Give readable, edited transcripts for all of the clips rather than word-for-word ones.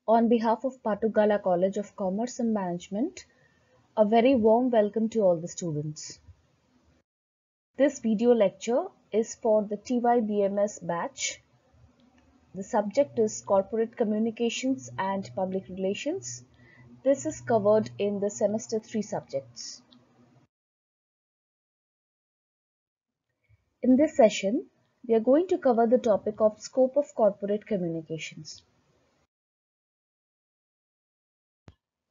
On behalf of Patugala College of Commerce and Management, a very warm welcome to all the students. This video lecture is for the TYBMS batch. The subject is Corporate Communications and Public Relations. This is covered in the semester 3 subjects. In this session, we are going to cover the topic of scope of corporate communications.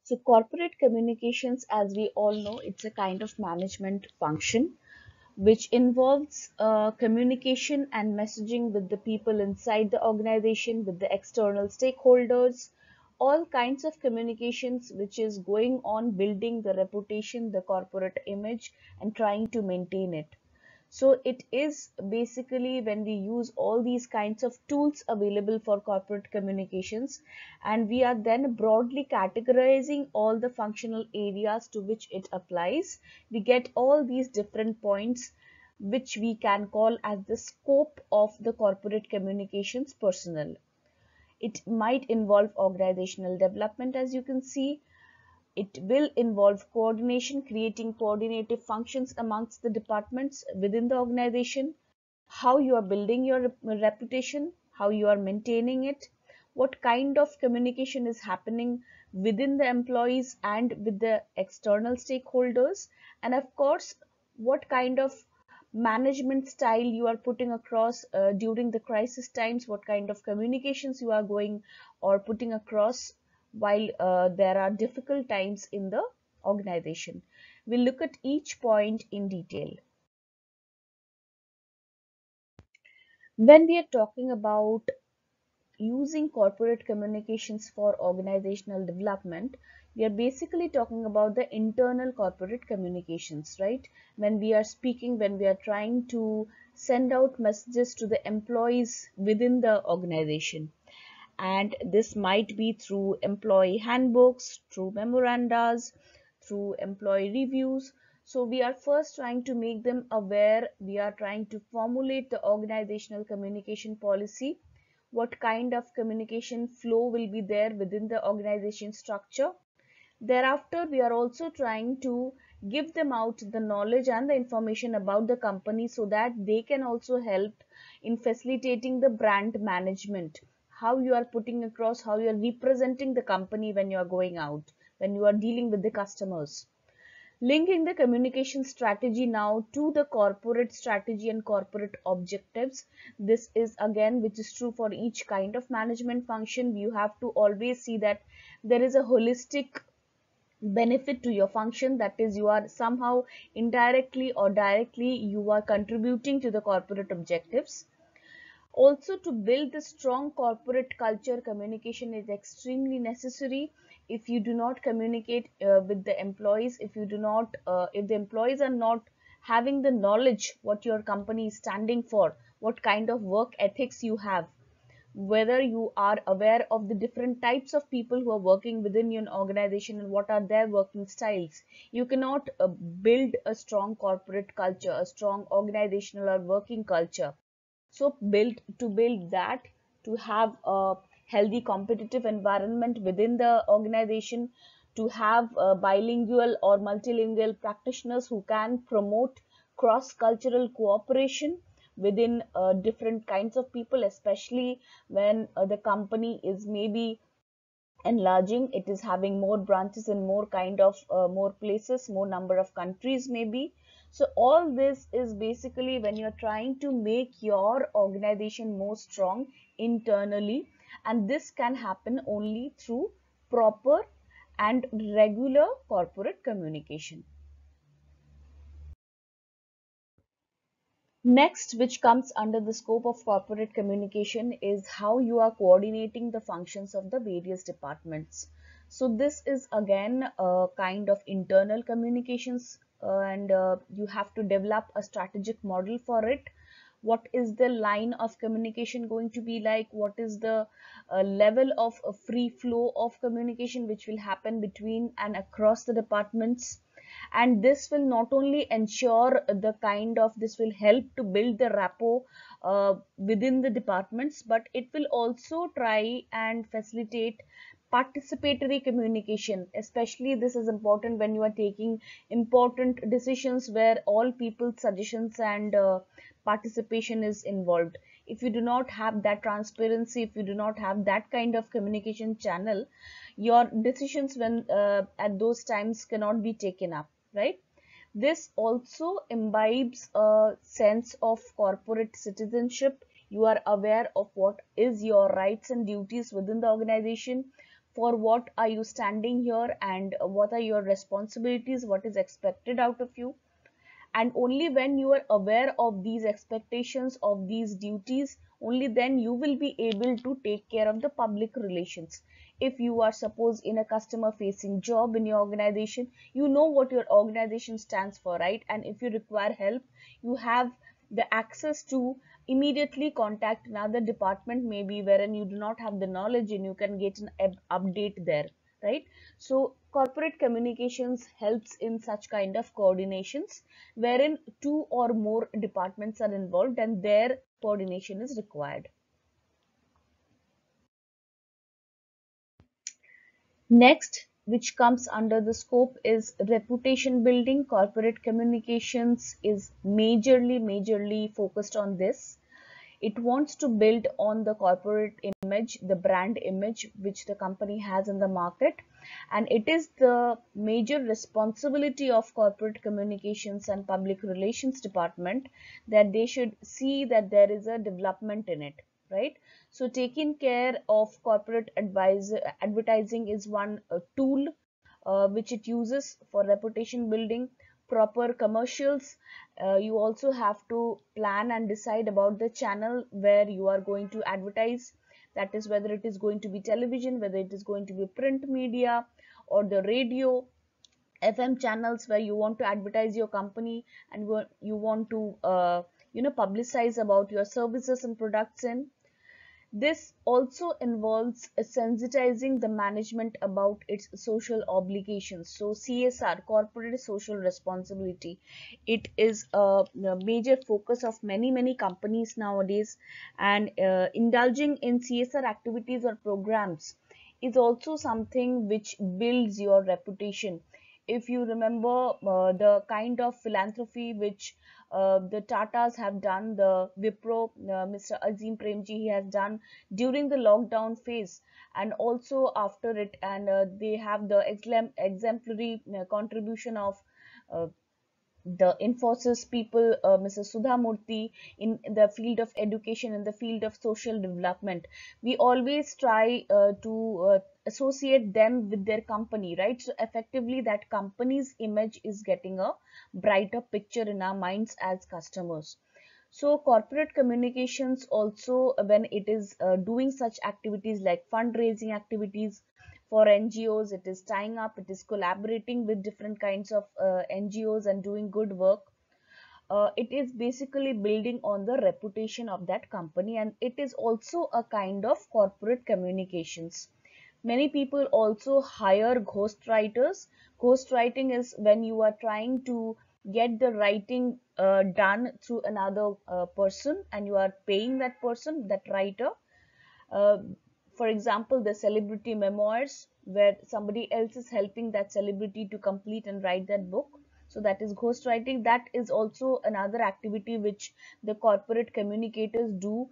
So corporate communications, as we all know, it's a kind of management function which involves communication and messaging with the people inside the organization, with the external stakeholders, all kinds of communications which is going on building the reputation, the corporate image, and trying to maintain it. So it is basically when we use all these kinds of tools available for corporate communications, and we are then broadly categorizing all the functional areas to which it applies, we get all these different points which we can call as the scope of the corporate communications personnel. It might involve organizational development, as you can see. It will involve coordination, creating coordinative functions amongst the departments within the organization, how you are building your reputation, how you are maintaining it, what kind of communication is happening within the employees and with the external stakeholders, and of course, what kind of management style you are putting across during the crisis times, what kind of communications you are going or putting across while there are difficult times in the organization. We'll look at each point in detail. When we are talking about using corporate communications for organizational development, we are basically talking about the internal corporate communications, right? When we are speaking, when we are trying to send out messages to the employees within the organization. And this might be through employee handbooks, through memorandas, through employee reviews. So we are first trying to make them aware. We are trying to formulate the organizational communication policy, what kind of communication flow will be there within the organization structure. Thereafter, we are also trying to give them out the knowledge and the information about the company so that they can also help in facilitating the brand management, how you are putting across, how you are representing the company when you are going out, when you are dealing with the customers. Linking the communication strategy now to the corporate strategy and corporate objectives. This is again, which is true for each kind of management function. You have to always see that there is a holistic benefit to your function, that is, you are somehow indirectly or directly you are contributing to the corporate objectives. Also, to build the strong corporate culture, communication is extremely necessary. If you do not communicate with the employees, if you do not if the employees are not having the knowledge what your company is standing for, what kind of work ethics you have, whether you are aware of the different types of people who are working within your organization and what are their working styles, you cannot build a strong corporate culture, a strong organizational or working culture. So build that, to have a healthy competitive environment within the organization, to have bilingual or multilingual practitioners who can promote cross cultural cooperation within different kinds of people, especially when the company is maybe enlarging, it is having more branches in more kind of more places, more number of countries maybe. So all this is basically when you're trying to make your organization more strong internally, and this can happen only through proper and regular corporate communication. Next, which comes under the scope of corporate communication, is how you are coordinating the functions of the various departments. So this is again a kind of internal communications, and you have to develop a strategic model for it. What is the line of communication going to be like? What is the level of a free flow of communication which will happen between and across the departments? And this will not only ensure the kind of, this will help to build the rapport within the departments, but it will also try and facilitate Participatory communication, especially this is important when you are taking important decisions where all people's suggestions and participation is involved. If you do not have that transparency, if you do not have that kind of communication channel, your decisions when at those times cannot be taken up, right? This also imbibes a sense of corporate citizenship. You are aware of what is your rights and duties within the organization, for what are you standing here, and what are your responsibilities, what is expected out of you. And only when you are aware of these expectations, of these duties, only then you will be able to take care of the public relations. If you are suppose in a customer facing job in your organization, you know what your organization stands for, right? And if you require help, you have the access to immediately contact another department, maybe wherein you do not have the knowledge, and you can get an update there, right? So corporate communications helps in such kind of coordinations wherein two or more departments are involved and their coordination is required. Next, which comes under the scope, is reputation building. Corporate communications is majorly focused on this. It wants to build on the corporate image, the brand image which the company has in the market, and it is the major responsibility of corporate communications and public relations department that they should see that there is a development in it, right? So taking care of advertising is one tool which it uses for reputation building. Proper commercials, you also have to plan and decide about the channel where you are going to advertise. That is whether it is going to be television, whether it is going to be print media, or the radio, FM channels where you want to advertise your company, and you want to publicize about your services and products in. This also involves sensitizing the management about its social obligations. So CSR, corporate social responsibility, it is a major focus of many companies nowadays, and indulging in CSR activities or programs is also something which builds your reputation. If you remember the kind of philanthropy which the Tatas have done, the Wipro, Mr. Azim Premji, he has done during the lockdown phase and also after it, and they have the exemplary contribution of uh, the Infosys people, Mrs. Sudha Murthy, in the field of education, in the field of social development. We always try to associate them with their company, right? So effectively, that company's image is getting a brighter picture in our minds as customers. So corporate communications also, when it is doing such activities like fundraising activities for NGOs, it is tying up, it is collaborating with different kinds of NGOs and doing good work. It is basically building on the reputation of that company, and it is also a kind of corporate communications. Many people also hire ghostwriters. Ghostwriting is when you are trying to get the writing done through another person, and you are paying that person, that writer. uh, for example, the celebrity memoirs, where somebody else is helping that celebrity to complete and write that book. So that is ghostwriting. That is also another activity which the corporate communicators do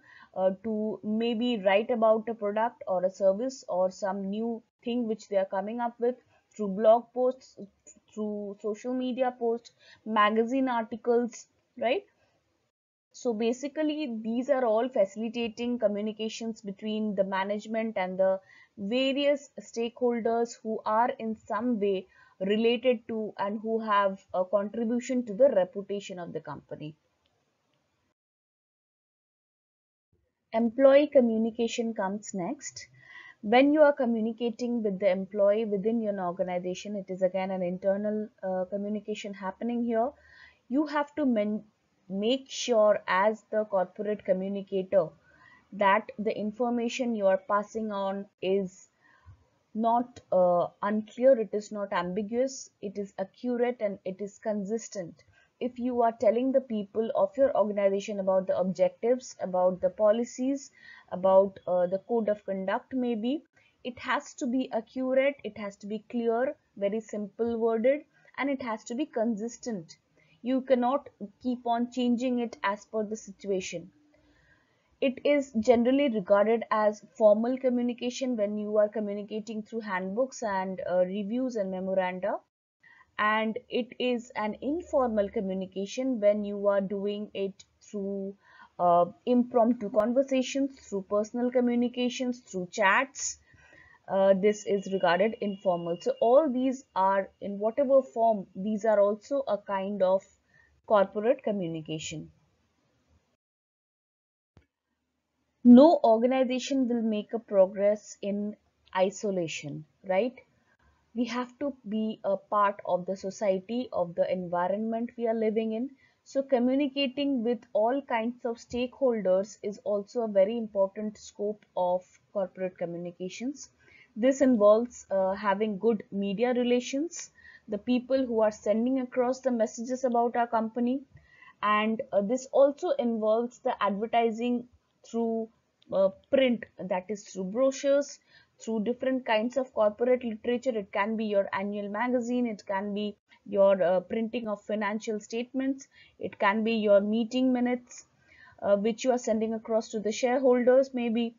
to maybe write about a product or a service or some new thing which they are coming up with through blog posts, through social media posts, magazine articles, right? So basically, these are all facilitating communications between the management and the various stakeholders who are in some way related to and who have a contribution to the reputation of the company. Employee communication comes next. When you are communicating with the employee within your organization, it is again an internal communication happening here. You have to make sure, as the corporate communicator, that the information you are passing on is not unclear, it is not ambiguous, it is accurate, and it is consistent. if you are telling the people of your organization about the objectives, about the policies, about the code of conduct, maybe it has to be accurate, it has to be clear, very simple worded, and it has to be consistent. You cannot keep on changing it as per the situation. It is generally regarded as formal communication when you are communicating through handbooks and reviews and memoranda, and it is an informal communication when you are doing it through impromptu conversations, through personal communications, through chats. This is regarded informal. So all these are, in whatever form, these are also a kind of corporate communication. No organization will make a progress in isolation, right? We have to be a part of the society, of the environment we are living in. So communicating with all kinds of stakeholders is also a very important scope of corporate communications. This involves having good media relations, the people who are sending across the messages about our company, and this also involves the advertising through print, that is through brochures, through different kinds of corporate literature. It can be your annual magazine, it can be your printing of financial statements, it can be your meeting minutes which you are sending across to the shareholders, maybe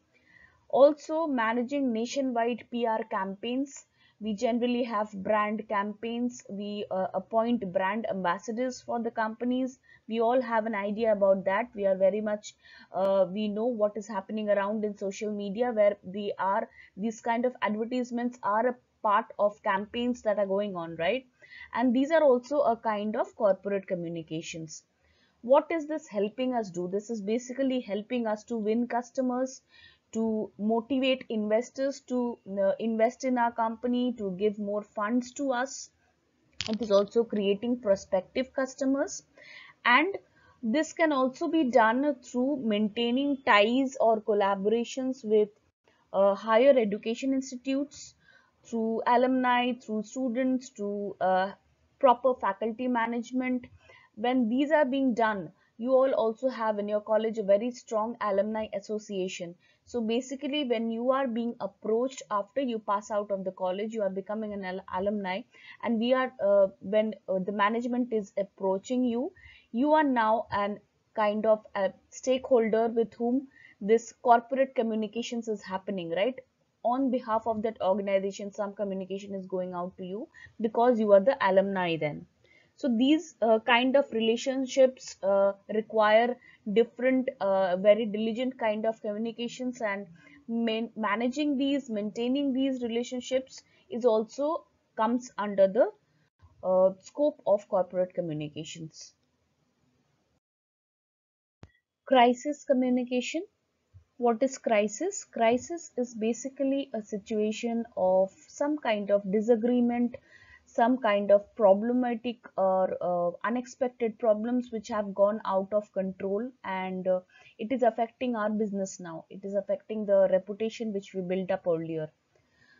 also managing nationwide PR campaigns. We generally have brand campaigns. We appoint brand ambassadors for the companies. We all have an idea about that. We are very much, we know what is happening around in social media, where these kind of advertisements are a part of campaigns that are going on, right? And these are also a kind of corporate communications. What is this helping us do? This is basically helping us to win customers, to motivate investors to invest in our company, to give more funds to us. It is also creating prospective customers, and this can also be done through maintaining ties or collaborations with higher education institutes, through alumni, through students, through proper faculty management. When these are being done, you all also have in your college a very strong alumni association. So basically, when you are being approached after you pass out of the college, you are becoming an alumni, and we are when the management is approaching you, you are now an kind of a stakeholder with whom this corporate communications is happening, right? On behalf of that organization, some communication is going out to you because you are the alumni then. So these kind of relationships require different very diligent kind of communications, and managing these, maintaining these relationships is also comes under the scope of corporate communications. Crisis communication. What is crisis? Crisis is basically a situation of some kind of disagreement, some kind of problematic or unexpected problems which have gone out of control, and it is affecting our business now. It is affecting the reputation which we built up earlier.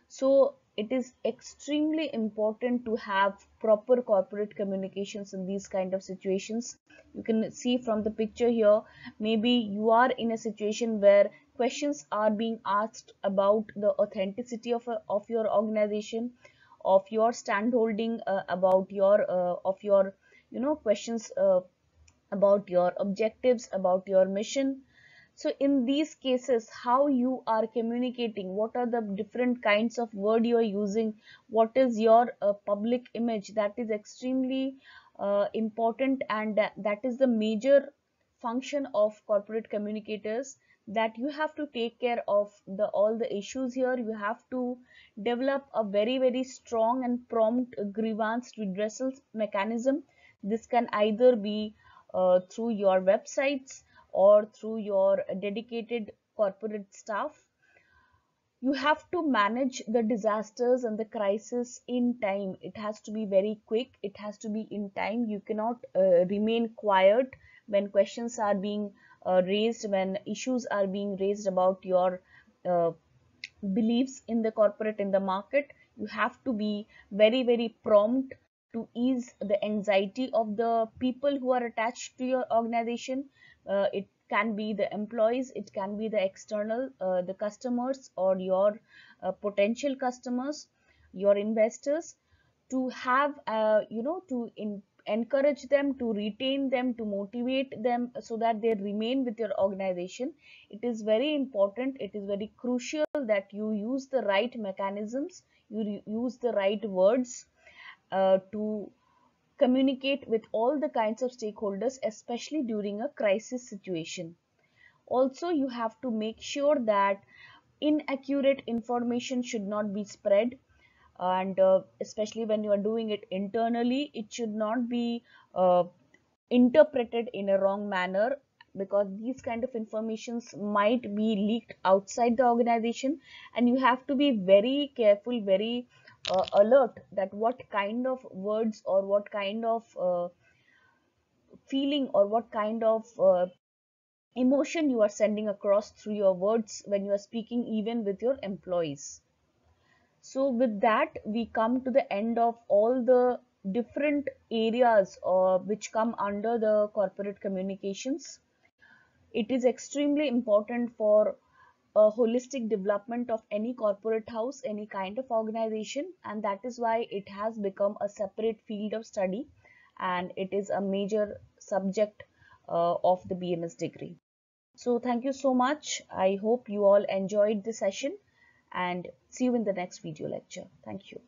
So it is extremely important to have proper corporate communications in these kind of situations. You can see from the picture here, maybe you are in a situation where questions are being asked about the authenticity of your organization, of your standholding, about your of your questions about your objectives, about your mission. So in these cases, how you are communicating, what are the different kinds of word you are using, what is your public image, that is extremely important, and that is the major function of corporate communicators, that you have to take care of the all the issues here. You have to develop a very strong and prompt grievance redressal mechanism. This can either be through your websites or through your dedicated corporate staff. You have to manage the disasters and the crisis in time. It has to be very quick, it has to be in time. You cannot remain quiet when questions are being raised, when issues are being raised about your uh, beliefs in the corporate, in the market. You have to be very prompt, to ease the anxiety of the people who are attached to your organization. It can be the employees, it can be the external, the customers, or your potential customers, your investors, to have encourage them, to retain them, to motivate them so that they remain with your organization. It is very important, it is very crucial that you use the right mechanisms, you use the right words to communicate with all the kinds of stakeholders, especially during a crisis situation. Also, you have to make sure that inaccurate information should not be spread, and especially when you are doing it internally, it should not be interpreted in a wrong manner, because these kind of informations might be leaked outside the organization, and you have to be very careful, very alert that what kind of words or what kind of feeling or what kind of emotion you are sending across through your words when you are speaking even with your employees. So with that, we come to the end of all the different areas which come under the corporate communications. It is extremely important for a holistic development of any corporate house, any kind of organization, and that is why it has become a separate field of study, and it is a major subject of the BMS degree. So thank you so much. I hope you all enjoyed the session, and see you in the next video lecture. Thank you.